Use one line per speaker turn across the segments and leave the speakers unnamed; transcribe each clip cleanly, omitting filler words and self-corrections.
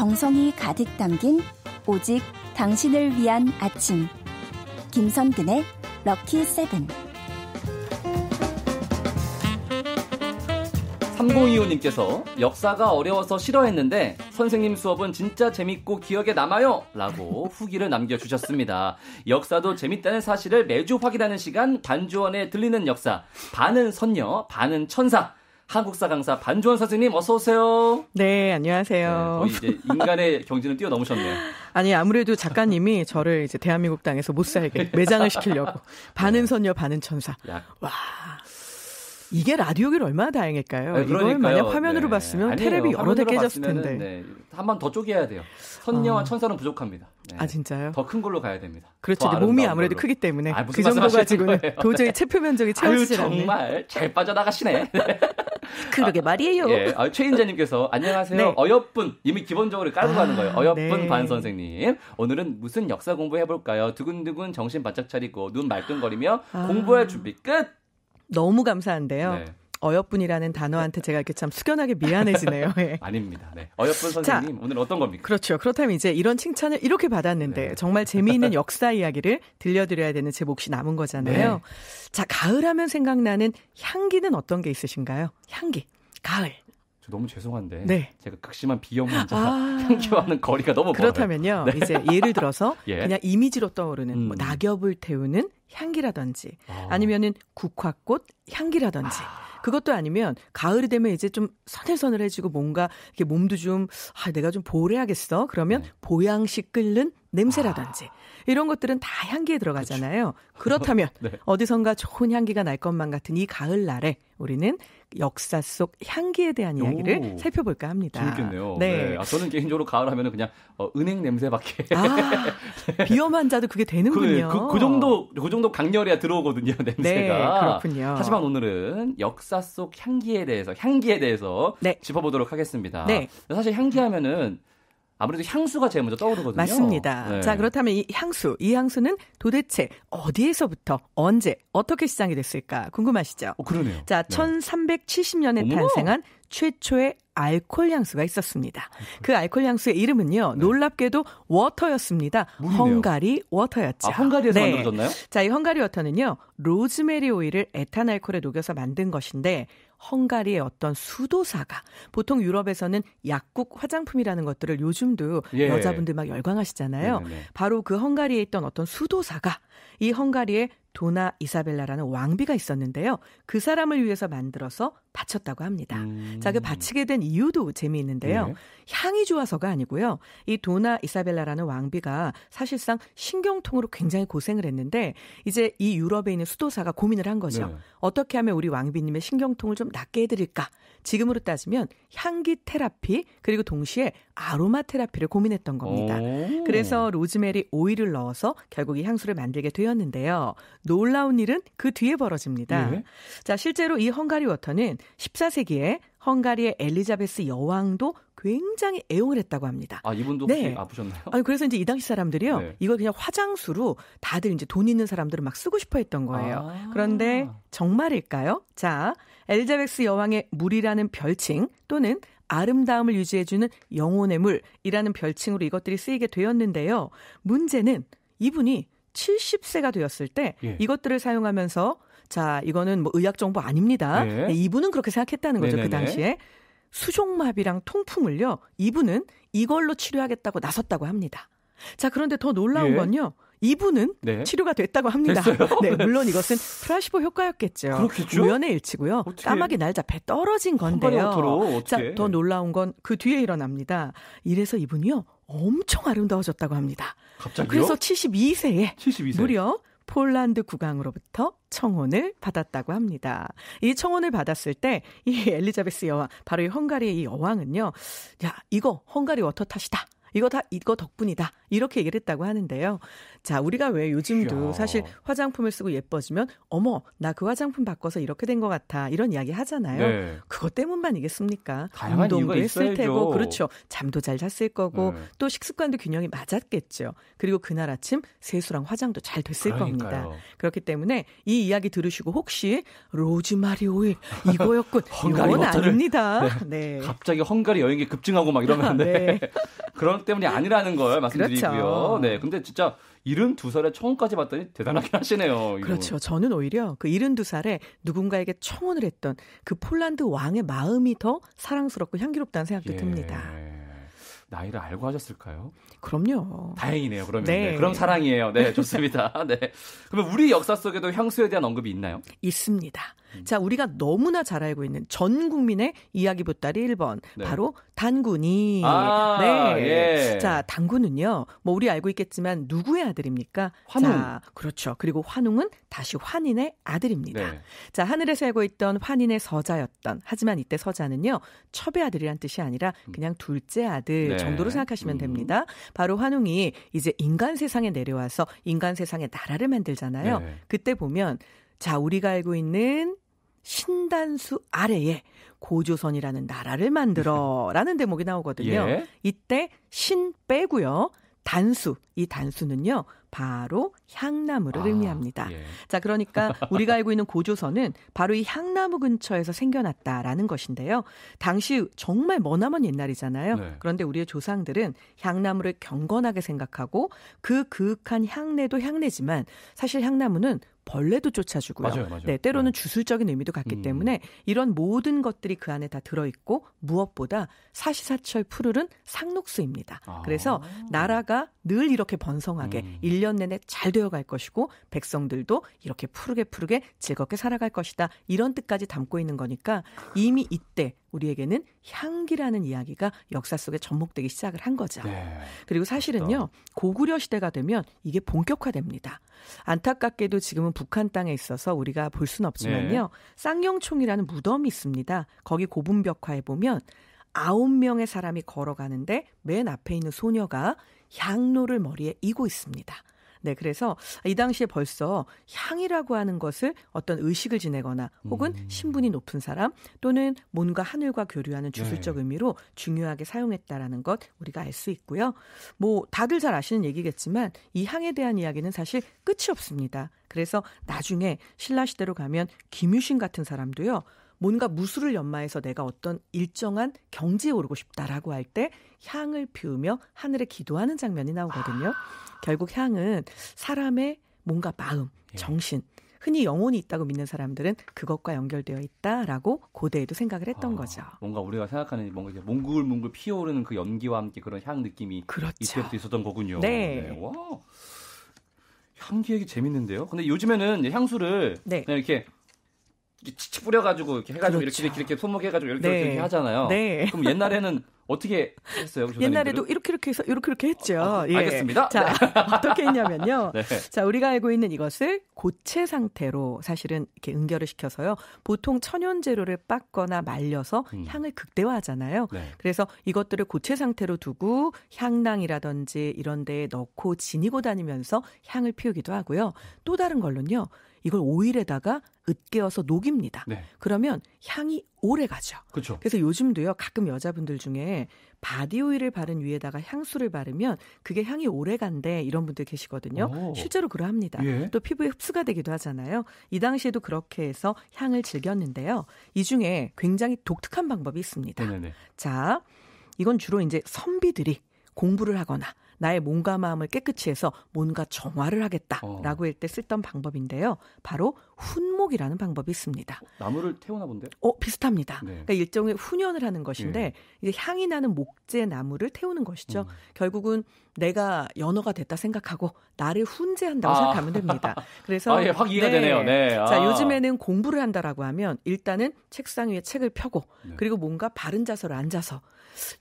정성이 가득 담긴 오직 당신을 위한 아침. 김선근의 럭키 세븐.
3025님께서 역사가 어려워서 싫어했는데 선생님 수업은 진짜 재밌고 기억에 남아요 라고 후기를 남겨주셨습니다. 역사도 재밌다는 사실을 매주 확인하는 시간, 반주원의 들리는 역사. 반은 선녀, 반은 천사. 한국사 강사 반주원 선생님 어서 오세요.
네, 안녕하세요.
네, 거의 이제 인간의 경지는 뛰어넘으셨네요.
아니, 아무래도 작가님이 저를 이제 대한민국 땅에서 못 살게 매장을 시키려고. 반은 선녀, 반은 천사. 와. 이게 라디오길 얼마나 다행일까요?
네,
이걸 만약 화면으로 봤으면
아니에요.
테레비 여러 대 깨졌을 텐데.
네, 한 번 더 쪼개야 돼요. 선녀와 천사는 부족합니다. 네.
아, 진짜요?
더 큰 걸로 가야 됩니다.
그렇죠. 몸이 아무래도
걸로.
크기 때문에 그
정도
정도 가지고는 도저히 체표 면적이 채워지지 않네.
정말 잘 빠져나가시네.
그러게 말이에요.
예, 최인자님께서 안녕하세요.
네.
어여쁜 이미 기본적으로 깔고 가는 거예요. 어여쁜
네.
반 선생님. 오늘은 무슨 역사 공부해볼까요? 두근두근 정신 바짝 차리고 눈 말끔거리며 공부할 준비 끝.
너무 감사한데요.
네.
어여쁜이라는 단어한테 제가 이렇게 참 숙연하게 미안해지네요. 네.
아닙니다. 네. 어여쁜 선생님, 자, 오늘 어떤 겁니까?
그렇죠. 그렇다면 이제 이런 칭찬을 이렇게 받았는데 정말 재미있는 역사 이야기를 들려드려야 되는 제 몫이 남은 거잖아요.
네.
자, 가을하면 생각나는 향기는 어떤 게 있으신가요? 향기, 가을.
너무 죄송한데
네.
제가 극심한 비염 환자 향기와는 거리가 너무 멀어요.
그렇다면요. 네. 이제 예를 들어서
예.
그냥 이미지로 떠오르는 뭐 낙엽을 태우는 향기라든지 아니면은 국화꽃 향기라든지 그것도 아니면 가을이 되면 이제 좀 서늘서늘해지고 뭔가 이렇게 몸도 좀 내가 좀 보호해야겠어. 그러면 보양식 끓는 냄새라든지 이런 것들은 다 향기에 들어가잖아요. 그렇다면
네.
어디선가 좋은 향기가 날 것만 같은 이 가을날에 우리는 역사 속 향기에 대한 이야기를 살펴볼까 합니다.
재밌겠네요.
네.
네. 저는 개인적으로 가을 하면은 그냥 은행 냄새밖에.
비염 환자도 그게 되는군요.
그 정도 강렬해야 들어오거든요, 냄새가.
네, 그렇군요.
하지만 오늘은 역사 속 향기에 대해서
네.
짚어보도록 하겠습니다.
네.
사실 향기하면은 아무래도 향수가 제일 먼저 떠오르거든요.
맞습니다.
네.
자, 그렇다면 이 향수는 도대체 어디에서부터 언제 어떻게 시작이 됐을까 궁금하시죠?
그러네요.
자, 1370년에 탄생한 최초의 알코올 향수가 있었습니다. 그 알코올 향수의 이름은요. 놀랍게도 워터였습니다.
물이네요.
헝가리 워터였죠.
헝가리에서 만들어졌나요?
자, 이 헝가리 워터는요. 로즈메리 오일을 에탄알코올에 녹여서 만든 것인데 헝가리의 어떤 수도사가 보통 유럽에서는 약국 화장품이라는 것들을 요즘도 여자분들 막 열광하시잖아요.
네네네.
바로 그 헝가리에 있던 어떤 수도사가 이 헝가리에 도나 이사벨라라는 왕비가 있었는데요. 그 사람을 위해서 만들어서 바쳤다고 합니다. 자, 그 바치게 된 이유도 재미있는데요.
네.
향이 좋아서가 아니고요. 이 도나 이사벨라라는 왕비가 사실상 신경통으로 굉장히 고생을 했는데 이제 이 유럽에 있는 수도사가 고민을 한 거죠.
네.
어떻게 하면 우리 왕비님의 신경통을 좀 낫게 해드릴까? 지금으로 따지면 향기 테라피 그리고 동시에 아로마 테라피를 고민했던 겁니다. 그래서 로즈메리 오일을 넣어서 결국 이 향수를 만들게 되었는데요. 놀라운 일은 그 뒤에 벌어집니다.
네.
자, 실제로 이 헝가리 워터는 14세기에 헝가리의 엘리자베스 여왕도 굉장히 애용을 했다고 합니다.
이분도 혹시 아프셨나요?
아니, 그래서 이제 이 당시 사람들이요.
네.
이걸 그냥 화장수로 다들 이제 돈 있는 사람들은 막 쓰고 싶어 했던 거예요. 그런데 정말일까요? 자, 엘리자베스 여왕의 물이라는 별칭 또는 아름다움을 유지해주는 영혼의 물이라는 별칭으로 이것들이 쓰이게 되었는데요. 문제는 이분이 70세가 되었을 때 이것들을 사용하면서 자, 이거는 뭐 의학 정보 아닙니다.
네.
이분은 그렇게 생각했다는 거죠.
네네네.
그 당시에. 수족마비랑 통풍을요. 이분은 이걸로 치료하겠다고 나섰다고 합니다. 자, 그런데 더 놀라운 건요. 이분은 치료가 됐다고 합니다. 네, 물론 이것은 플라시보 효과였겠죠.
그렇겠죠?
우연의 일치고요.
어떻게?
까마귀 날자 배 떨어진 건데요. 자, 더 놀라운 건 그 뒤에 일어납니다. 이래서 이분이요. 엄청 아름다워졌다고 합니다.
갑자기요?
그래서 72세에
72세.
무려 폴란드 국왕으로부터 청혼을 받았다고 합니다. 이 청혼을 받았을 때 이 엘리자베스 여왕, 바로 이 헝가리의 이 여왕은요. 야, 이거 헝가리 워터 탓이다. 이거 덕분이다. 이렇게 얘기를 했다고 하는데요. 자, 우리가 왜 요즘도 사실 화장품을 쓰고 예뻐지면 어머, 나 그 화장품 바꿔서 이렇게 된 것 같아. 이런 이야기 하잖아요.
네.
그것 때문만이겠습니까?
다양한 이유가
운동도 했을
있어야죠.
테고 그렇죠. 잠도 잘 잤을 거고 또 식습관도 균형이 맞았겠죠. 그리고 그날 아침 세수랑 화장도 잘 됐을 겁니다. 그렇기 때문에 이 이야기 들으시고 혹시 로즈마리 오일 이거였군. 이건 아닙니다.
네. 갑자기 헝가리 여행이 급증하고 막 이러면 네. 그런 때문이 아니라는 걸 말씀드리고요.
그렇죠.
네, 근데 진짜 72살에 청혼까지 봤더니 대단하게 하시네요. 이거.
그렇죠. 저는 오히려 그 72살에 누군가에게 청혼을 했던 그 폴란드 왕의 마음이 더 사랑스럽고 향기롭다는 생각도 듭니다.
나이를 알고 하셨을까요?
그럼요.
다행이네요. 그러면
네.
네, 그럼 사랑이에요. 네, 좋습니다. 네. 그러면 우리 역사 속에도 향수에 대한 언급이 있나요?
있습니다. 자, 우리가 너무나 잘 알고 있는 전 국민의 이야기 보따리 1번. 네. 바로 단군이. 네. 예. 자, 단군은요. 뭐 우리 알고 있겠지만 누구의 아들입니까?
환웅.
자, 그렇죠. 그리고 환웅은 다시 환인의 아들입니다.
네.
자, 하늘에 살고 있던 환인의 서자였던. 하지만 이때 서자는요. 첩의 아들이란 뜻이 아니라 그냥 둘째 아들 정도로 생각하시면 됩니다. 바로 환웅이 이제 인간 세상에 내려와서 인간 세상의 나라를 만들잖아요. 그때 보면 자, 우리가 알고 있는 신단수 아래에 고조선이라는 나라를 만들어라는 대목이 나오거든요. 이때 신 빼고요. 단수, 이 단수는요. 바로 향나무를 의미합니다. 자, 그러니까 우리가 알고 있는 고조선은 바로 이 향나무 근처에서 생겨났다라는 것인데요. 당시 정말 머나먼 옛날이잖아요. 그런데 우리의 조상들은 향나무를 경건하게 생각하고 그 그윽한 향내도 향내지만 사실 향나무는 벌레도 쫓아주고요.
맞아요.
네, 때로는 주술적인 의미도 갖기 때문에 이런 모든 것들이 그 안에 다 들어있고 무엇보다 사시사철 푸르른 상록수입니다. 그래서 나라가 늘 이렇게 번성하게 1년 내내 잘 되어갈 것이고 백성들도 이렇게 푸르게 즐겁게 살아갈 것이다. 이런 뜻까지 담고 있는 거니까 이미 이때 우리에게는 향기라는 이야기가 역사 속에 접목되기 시작을 한 거죠. 그리고 사실은요. 고구려 시대가 되면 이게 본격화됩니다. 안타깝게도 지금은 북한 땅에 있어서 우리가 볼 수는 없지만요. 쌍용총이라는 무덤이 있습니다. 거기 고분벽화에 보면 9명의 사람이 걸어가는데 맨 앞에 있는 소녀가 향로를 머리에 이고 있습니다. 네, 그래서 이 당시에 벌써 향이라고 하는 것을 어떤 의식을 지내거나 혹은 신분이 높은 사람 또는 뭔가 하늘과 교류하는 주술적 의미로 중요하게 사용했다라는 것 우리가 알 수 있고요. 뭐 다들 잘 아시는 얘기겠지만 이 향에 대한 이야기는 사실 끝이 없습니다. 그래서 나중에 신라시대로 가면 김유신 같은 사람도요. 뭔가 무술을 연마해서 내가 어떤 일정한 경지에 오르고 싶다라고 할 때 향을 피우며 하늘에 기도하는 장면이 나오거든요. 결국 향은 사람의 뭔가 마음, 정신, 흔히 영혼이 있다고 믿는 사람들은 그것과 연결되어 있다라고 고대에도 생각을 했던 거죠.
뭔가 우리가 생각하는 뭔가 이제 몽글몽글 피어오르는 그 연기와 함께 그런 향 느낌이 이때부터 있었던 거군요.
네.
와, 향기 얘기 재밌는데요. 근데 요즘에는 향수를 그냥 이렇게 치치 뿌려가지고 이렇게 해가지고 이렇게 손목에 해가지고 이렇게 하잖아요. 그럼 옛날에는 어떻게 했어요?
옛날에도 이렇게 해서 이렇게 했죠.
알겠습니다.
자, 어떻게 했냐면요. 자, 우리가 알고 있는 이것을 고체 상태로 사실은 이렇게 응결을 시켜서요. 보통 천연 재료를 빻거나 말려서 향을 극대화하잖아요. 그래서 이것들을 고체 상태로 두고 향낭이라든지 이런 데에 넣고 지니고 다니면서 향을 피우기도 하고요. 또 다른 걸로는요. 이걸 오일에다가 으깨어서 녹입니다. 그러면 향이 오래 가죠.
그렇죠.
그래서 요즘도요. 가끔 여자분들 중에 바디 오일을 바른 위에다가 향수를 바르면 그게 향이 오래 간대 이런 분들 계시거든요. 실제로 그러합니다. 또 피부에 흡수가 되기도 하잖아요. 이 당시에도 그렇게 해서 향을 즐겼는데요. 이 중에 굉장히 독특한 방법이 있습니다. 자, 이건 주로 이제 선비들이 공부를 하거나 나의 몸과 마음을 깨끗이 해서 뭔가 정화를 하겠다라고 할 때 쓰던 방법인데요. 바로 훈목이라는 방법이 있습니다.
나무를 태우나 본데요?
비슷합니다. 그러니까 일종의 훈연을 하는 것인데 이제 향이 나는 목재 나무를 태우는 것이죠. 결국은 내가 연어가 됐다 생각하고 나를 훈제한다고 생각하면 됩니다. 그래서
확 이해가 되네요.
자, 요즘에는 공부를 한다라고 하면 일단은 책상 위에 책을 펴고 그리고 뭔가 바른 자세로 앉아서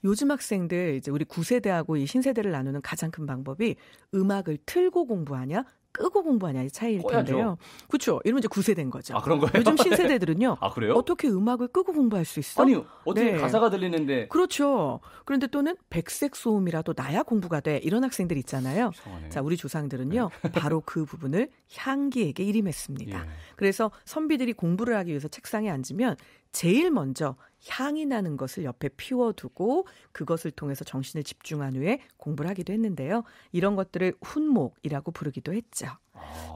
요즘 학생들 이제 우리 9세대하고 이 신세대를 나누는 가장 큰 방법이 음악을 틀고 공부하냐 끄고 공부하냐의 차이일 텐데요. 그렇죠. 이러면 이제 구세대인 거죠.
아, 그런 거예요?
요즘 신세대들은요.
아, 그래요?
어떻게 음악을 끄고 공부할 수 있어?
아니, 어떻게 가사가 들리는데.
그렇죠. 그런데 또는 백색 소음이라도 나야 공부가 돼. 이런 학생들 있잖아요.
이상하네.
자, 우리 조상들은요. 바로 그 부분을 향기에게 일임했습니다.
예.
그래서 선비들이 공부를 하기 위해서 책상에 앉으면 제일 먼저 향이 나는 것을 옆에 피워두고 그것을 통해서 정신을 집중한 후에 공부를 하기도 했는데요. 이런 것들을 훈목이라고 부르기도 했죠.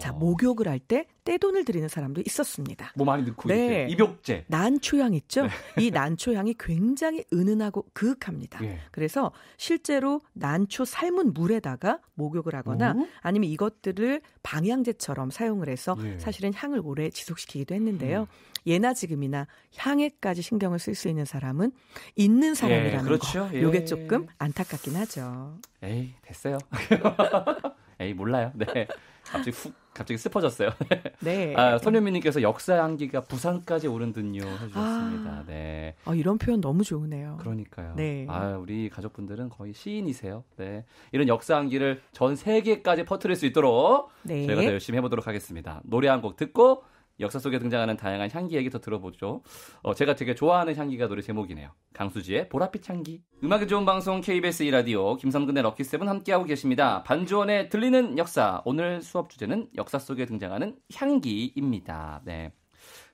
자, 목욕을 할 때 떼돈을 들이는 사람도 있었습니다.
뭐 많이 넣고
네.
이렇게 입욕제.
난초향 있죠?
네.
이 난초향이 굉장히 은은하고 그윽합니다.
예.
그래서 실제로 난초 삶은 물에다가 목욕을 하거나 아니면 이것들을 방향제처럼 사용을 해서
예.
사실은 향을 오래 지속시키기도 했는데요. 예나 지금이나 향에까지 신경을 쓸 수 있는 사람은 있는 사람이라는
예, 그렇죠.
거.
예.
이게 조금 안타깝긴 하죠.
에이, 됐어요. 에이, 몰라요. 네. 갑자기 슬퍼졌어요.
네.
아, 손현미님께서 역사 향기가 부산까지 오른 듯요 해주셨습니다. 네.
이런 표현 너무 좋으네요.
그러니까요.
네.
아, 우리 가족분들은 거의 시인이세요. 네. 이런 역사 향기를 전 세계까지 퍼뜨릴 수 있도록
네.
저희가 더 열심히 해보도록 하겠습니다. 노래 한 곡 듣고 역사 속에 등장하는 다양한 향기 얘기 더 들어보죠. 제가 되게 좋아하는 향기가 노래 제목이네요. 강수지의 보랏빛 향기. 음악이 좋은 방송 KBS 2라디오 김성근의 럭키세븐 함께하고 계십니다. 반주원의 들리는 역사. 오늘 수업 주제는 역사 속에 등장하는 향기입니다. 네.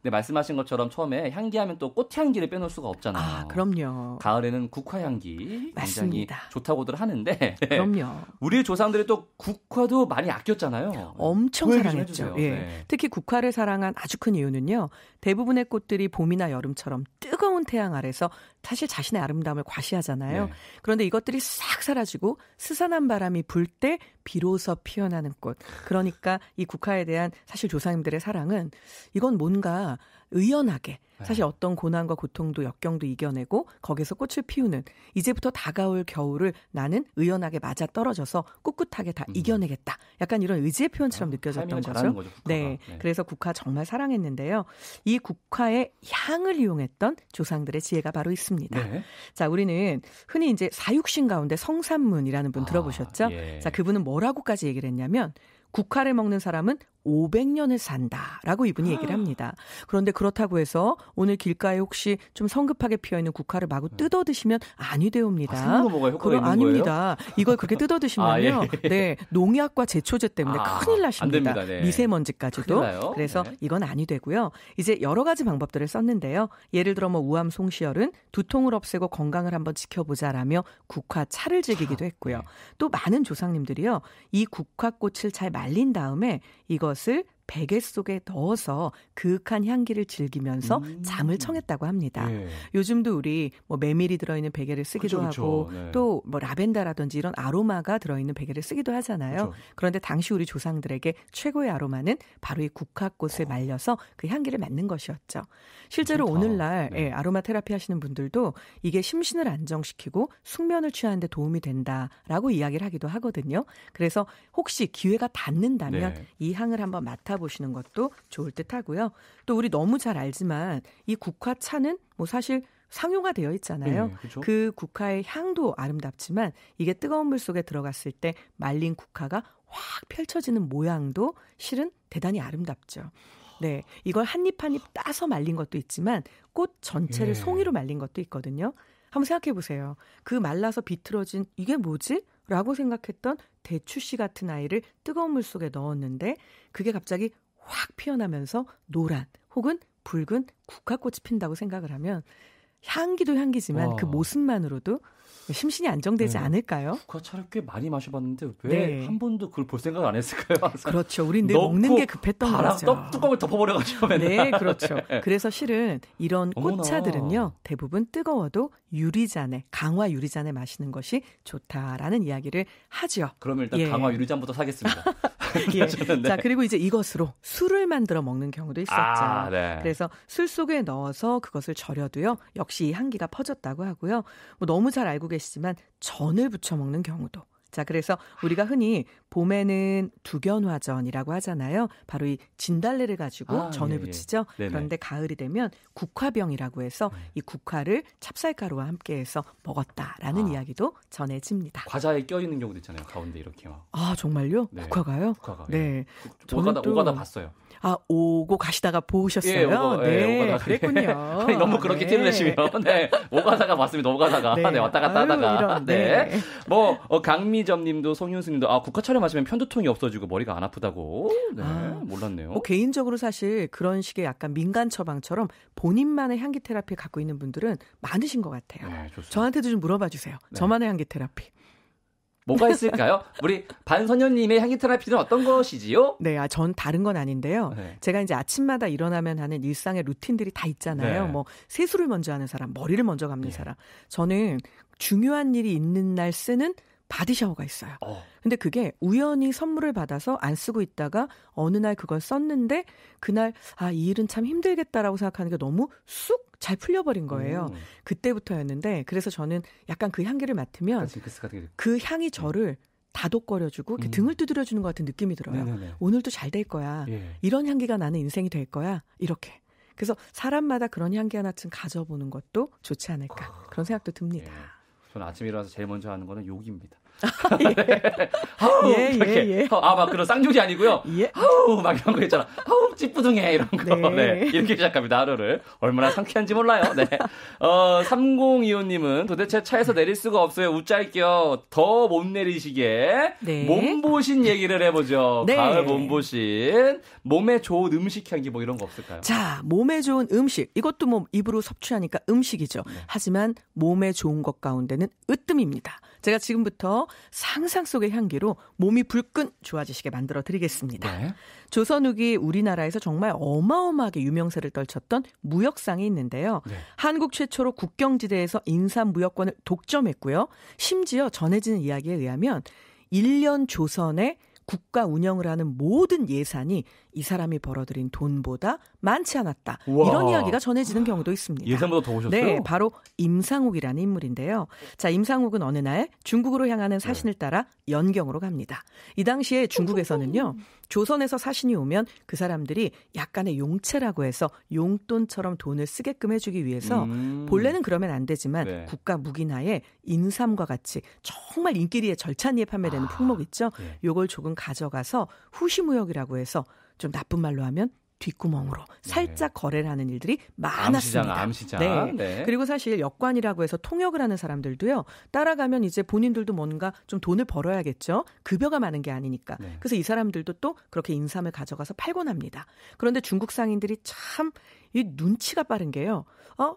근데 말씀하신 것처럼 처음에 향기하면 또 꽃향기를 빼놓을 수가 없잖아요.
아, 그럼요.
가을에는 국화향기 굉장히
맞습니다.
좋다고들 하는데
그럼요.
우리 조상들이 또 국화도 많이 아꼈잖아요.
엄청 사랑했죠. 예.
네.
특히 국화를 사랑한 아주 큰 이유는요. 대부분의 꽃들이 봄이나 여름처럼 뜨거운 태양 아래서 사실 자신의 아름다움을 과시하잖아요.
네.
그런데 이것들이 싹 사라지고 스산한 바람이 불 때 비로소 피어나는 꽃. 그러니까 이 국화에 대한 사실 조상님들의 사랑은 이건 뭔가 의연하게 사실 어떤 고난과 고통도 역경도 이겨내고 거기서 꽃을 피우는 이제부터 다가올 겨울을 나는 의연하게 맞아 떨어져서 꿋꿋하게 다 이겨내겠다. 약간 이런 의지의 표현처럼 느껴졌던 거죠. 네, 그래서 국화 정말 사랑했는데요. 이 국화의 향을 이용했던 조상들의 지혜가 바로 있습니다.
네.
자, 우리는 흔히 이제 사육신 가운데 성삼문이라는 분 들어보셨죠?
예.
자, 그분은 뭐라고까지 얘기를 했냐면 국화를 먹는 사람은 500년을 산다라고 이분이 얘기를 합니다. 그런데 그렇다고 해서 오늘 길가에 혹시 좀 성급하게 피어있는 국화를 마구 뜯어 드시면 아니 되옵니다.
생긴 거 먹어야 효과가 있는
아닙니다. 이걸 그렇게 뜯어 드시면요. 네, 농약과 제초제 때문에 큰일 나십니다.
안 됩니다. 네.
미세먼지까지도. 그래서
네.
이건 아니 되고요. 이제 여러 가지 방법들을 썼는데요. 예를 들어 뭐 우암 송시열은 두통을 없애고 건강을 한번 지켜보자라며 국화차를 즐기기도 했고요. 또 많은 조상님들이요. 이 국화꽃을 잘 말린 다음에 이것을 베개 속에 넣어서 그윽한 향기를 즐기면서 잠을 청했다고 합니다.
예.
요즘도 우리 뭐 메밀이 들어있는 베개를 쓰기도 하고
네.
또 뭐 라벤더라든지 이런 아로마가 들어있는 베개를 쓰기도 하잖아요.
그쵸.
그런데 당시 우리 조상들에게 최고의 아로마는 바로 이 국화꽃을 말려서 그 향기를 맡는 것이었죠. 실제로
좋다.
오늘날
네.
아로마 테라피 하시는 분들도 이게 심신을 안정시키고 숙면을 취하는 데 도움이 된다라고 이야기를 하기도 하거든요. 그래서 혹시 기회가 닿는다면
네.
이 향을 한번 맡아보시는 것도 좋을 듯 하고요. 또 우리 너무 잘 알지만 이 국화차는 뭐 사실 상용화되어 있잖아요.
네, 그렇죠.
그 국화의 향도 아름답지만 이게 뜨거운 물 속에 들어갔을 때 말린 국화가 확 펼쳐지는 모양도 실은 대단히 아름답죠. 네, 이걸 한 입 한 입 따서 말린 것도 있지만 꽃 전체를
예.
송이로 말린 것도 있거든요. 한번 생각해 보세요. 그 말라서 비틀어진 이게 뭐지? 라고 생각했던 대추씨 같은 아이를 뜨거운 물 속에 넣었는데 그게 갑자기 확 피어나면서 노란 혹은 붉은 국화꽃이 핀다고 생각을 하면 향기도 향기지만
와.
그 모습만으로도 심신이 안정되지
네.
않을까요?
국화차를 꽤 많이 마셔봤는데 왜
네.
한 번도 그걸 볼 생각을 안 했을까요? 항상.
그렇죠. 우린 늘
넣고
먹는 게 급했던
바람
거죠.
뚜껑을 덮어버려가지고 맨날.
네, 그렇죠. 그래서 실은 이런
어머나.
꽃차들은요, 대부분 뜨거워도 유리잔에, 강화 유리잔에 마시는 것이 좋다라는 이야기를 하죠.
그러면 일단
예.
강화 유리잔부터 사겠습니다.
예.
네.
자, 그리고 이제 이것으로 술을 만들어 먹는 경우도 있었죠.
아, 네.
그래서 술 속에 넣어서 그것을 절여도요, 역시 이 향기가 퍼졌다고 하고요. 뭐 너무 잘 알고 계시지만 전을 부쳐 먹는 경우도 자, 그래서 우리가 흔히 봄에는 두견화전이라고 하잖아요. 바로 이 진달래를 가지고 전을 붙이죠. 네네. 그런데 가을이 되면 국화병이라고 해서 이 국화를 찹쌀가루와 함께해서 먹었다라는 이야기도 전해집니다.
과자에 껴있는 경우도 있잖아요. 가운데 이렇게.
아, 정말요? 네. 국화가요?
국화가.
네.
오가다 봤어요.
아, 오고 가시다가 보셨어요?
예,
네,
오가다가.
그랬군요.
아니, 너무 그렇게 티를 내시면, 네, 오가다가 봤습니다. 오가다가, 네, 왔다 갔다 하다가, 네. 뭐 강미점님도 송윤수님도 국화 촬영하시면 편두통이 없어지고 머리가 안 아프다고, 네, 몰랐네요.
뭐 개인적으로 사실 그런 식의 약간 민간 처방처럼 본인만의 향기 테라피 갖고 있는 분들은 많으신 것 같아요. 네, 좋습니다. 저한테도 좀 물어봐 주세요. 네. 저만의 향기 테라피.
뭐가 있을까요? 우리 반선녀님의 향기 테라피는 어떤 것이지요?
네, 전 다른 건 아닌데요.
네.
제가 이제 아침마다 일어나면 하는 일상의 루틴들이 다 있잖아요.
네.
뭐 세수를 먼저 하는 사람, 머리를 먼저 감는 사람. 저는 중요한 일이 있는 날 쓰는 바디 샤워가 있어요. 근데 그게 우연히 선물을 받아서 안 쓰고 있다가 어느 날 그걸 썼는데 그날 이 일은 참 힘들겠다라고 생각하는 게 너무 쑥 잘 풀려버린 거예요. 그때부터였는데 그래서 저는 약간 그 향기를 맡으면 그 향이 저를 다독거려주고 등을 두드려주는 것 같은 느낌이 들어요. 네네네. 오늘도 잘 될 거야. 예. 이런 향기가 나는 인생이 될 거야. 이렇게. 그래서 사람마다 그런 향기 하나쯤 가져보는 것도 좋지 않을까. 그런 생각도 듭니다.
예. 저는 아침에 일어나서 제일 먼저 하는 거는 욕입니다. 막 그런 쌍욕이 아니고요. 막 이런 거 있잖아. 찌뿌둥해 이런 거. 네. 이렇게 시작합니다. 하루를. 얼마나 상쾌한지 몰라요. 네. 3025님은 도대체 차에서 내릴 수가 없어요. 웃짤겨. 더 못 내리시게. 네. 몸보신 얘기를 해보죠. 네. 가을 몸보신. 몸에 좋은 음식 향기 뭐 이런 거 없을까요?
자, 몸에 좋은 음식. 이것도 뭐 입으로 섭취하니까 음식이죠. 네. 하지만 몸에 좋은 것 가운데는 으뜸입니다. 제가 지금부터 상상 속의 향기로 몸이 불끈 좋아지시게 만들어 드리겠습니다. 네. 조선 후기 우리나라에서 정말 어마어마하게 유명세를 떨쳤던 무역상이 있는데요. 네. 한국 최초로 국경지대에서 인삼 무역권을 독점했고요. 심지어 전해지는 이야기에 의하면 1년 조선에 국가 운영을 하는 모든 예산이 이 사람이 벌어들인 돈보다 많지 않았다. 우와. 이런 이야기가 전해지는 경우도 있습니다.
예산보다 더 오셨어요?
네, 바로 임상옥이라는 인물인데요. 자, 임상옥은 어느 날 중국으로 향하는 사신을 따라 연경으로 갑니다. 이 당시에 중국에서는요. 조선에서 사신이 오면 그 사람들이 약간의 용체라고 해서 용돈처럼 돈을 쓰게끔 해주기 위해서 본래는 그러면 안 되지만 네. 국가 무기나에 인삼과 같이 정말 인기리에 절찬리에 판매되는 품목 있죠. 네. 요걸 조금 가져가서 후시무역이라고 해서 좀 나쁜 말로 하면 뒷구멍으로 살짝 거래를 하는 일들이 많았습니다.
암시장.
네.
네.
그리고 사실 역관이라고 해서 통역을 하는 사람들도요. 따라가면 이제 본인들도 뭔가 좀 돈을 벌어야겠죠. 급여가 많은 게 아니니까. 네. 그래서 이 사람들도 또 그렇게 인삼을 가져가서 팔곤 합니다. 그런데 중국 상인들이 참 이 눈치가 빠른 게요.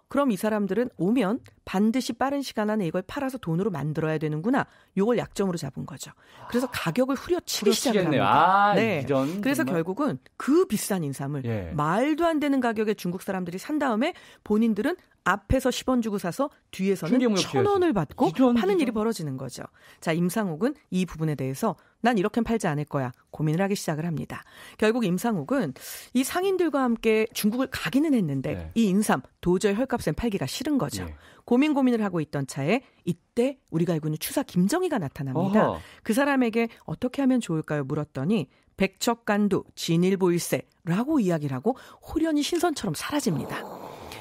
그럼 이 사람들은 오면 반드시 빠른 시간 안에 이걸 팔아서 돈으로 만들어야 되는구나. 요걸 약점으로 잡은 거죠. 그래서 가격을 후려치기 시작합니다. 네. 그래서 정말... 결국은 그 비싼 인삼을 말도 안 되는 가격에 중국 사람들이 산 다음에 본인들은 앞에서 10원 주고 사서 뒤에서는 1,000원을 받고 파는 일이 벌어지는 거죠. 자, 임상옥은 이 부분에 대해서 난 이렇게는 팔지 않을 거야. 고민을 하기 시작을 합니다. 결국 임상옥은 이 상인들과 함께 중국을 가기는 했는데 이 인삼 도저히 헐값엔 팔기가 싫은 거죠. 고민을 하고 있던 차에 이때 우리가 알고 있는 추사 김정희가 나타납니다. 그 사람에게 어떻게 하면 좋을까요? 물었더니 백척간두 진일보일세라고 이야기를 하고 호련히 신선처럼 사라집니다.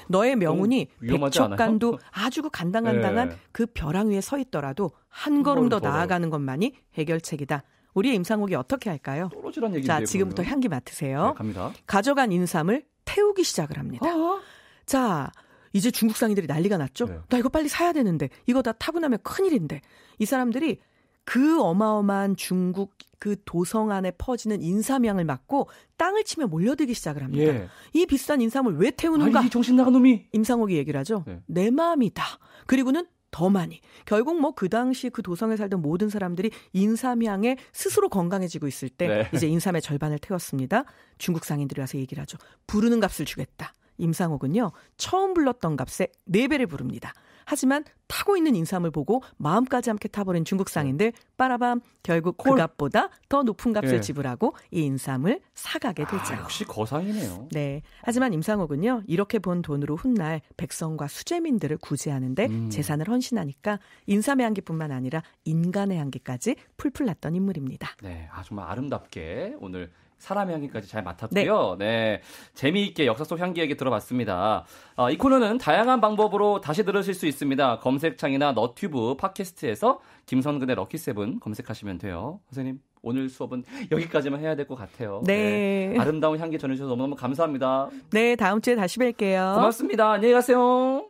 너의 명운이 백척간두 아주 간당간당한 그 벼랑 위에 서 있더라도 한 걸음 더 나아가는 것만이 해결책이다. 우리의 임상옥이 어떻게 할까요? 자, 지금부터 향기 맡으세요.
네, 갑니다.
가져간 인삼을 태우기 시작을 합니다. 자, 이제 중국 상인들이 난리가 났죠. 네. 나 이거 빨리 사야 되는데 이거 다 타고 나면 큰일인데 이 사람들이 그 어마어마한 중국 그 도성 안에 퍼지는 인삼향을 맡고 땅을 치며 몰려들기 시작을 합니다. 이 비싼 인삼을 왜 태우는가?
이 정신 나간 놈이.
임상옥이 얘기를 하죠. 내 마음이다. 그리고는 더 많이. 결국 뭐 그 당시 그 도성에 살던 모든 사람들이 인삼향에 스스로 건강해지고 있을 때 이제 인삼의 절반을 태웠습니다. 중국 상인들이 와서 얘기를 하죠. 부르는 값을 주겠다. 임상옥은요. 처음 불렀던 값의 4배를 부릅니다. 하지만 타고 있는 인삼을 보고 마음까지 함께 타버린 중국 상인들 빠라밤 결국 그 값보다 더 높은 값을 지불하고 이 인삼을 사가게 되죠.
역시 거상이네요.
네. 하지만 임상옥은요. 이렇게 번 돈으로 훗날 백성과 수재민들을 구제하는데 재산을 헌신하니까 인삼의 향기뿐만 아니라 인간의 향기까지 풀풀 났던 인물입니다.
네. 정말 아름답게 오늘 사람의 향기까지 잘 맡았고요. 네. 재미있게 역사 속 향기 얘기 들어봤습니다. 이 코너는 다양한 방법으로 다시 들으실 수 있습니다. 검색창이나 너튜브, 팟캐스트에서 김선근의 럭키세븐 검색하시면 돼요. 선생님, 오늘 수업은 여기까지만 해야 될 것 같아요.
네.
아름다운 향기 전해주셔서 너무너무 감사합니다.
네, 다음 주에 다시 뵐게요.
고맙습니다. 안녕히 가세요.